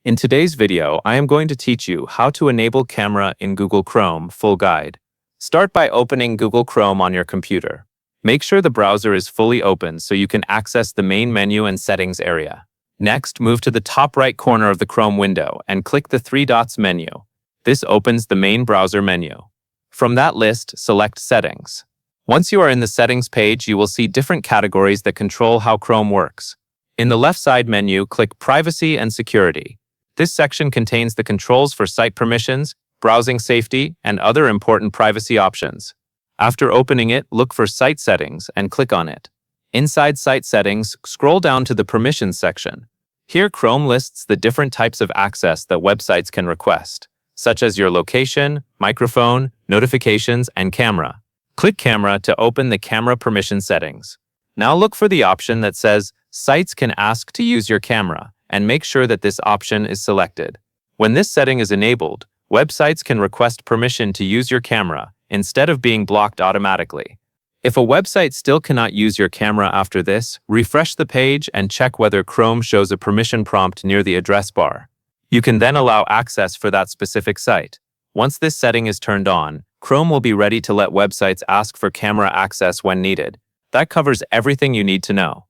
In today's video, I am going to teach you how to enable camera in Google Chrome full guide. Start by opening Google Chrome on your computer. Make sure the browser is fully open so you can access the main menu and settings area. Next, move to the top right corner of the Chrome window and click the three dots menu. This opens the main browser menu. From that list, select Settings. Once you are in the Settings page, you will see different categories that control how Chrome works. In the left side menu, click Privacy and Security. This section contains the controls for site permissions, browsing safety, and other important privacy options. After opening it, look for Site Settings and click on it. Inside Site Settings, scroll down to the Permissions section. Here, Chrome lists the different types of access that websites can request, such as your location, microphone, notifications, and camera. Click Camera to open the camera permission settings. Now look for the option that says Sites can ask to use your camera, and make sure that this option is selected. When this setting is enabled, websites can request permission to use your camera instead of being blocked automatically. If a website still cannot use your camera after this, refresh the page and check whether Chrome shows a permission prompt near the address bar. You can then allow access for that specific site. Once this setting is turned on, Chrome will be ready to let websites ask for camera access when needed. That covers everything you need to know.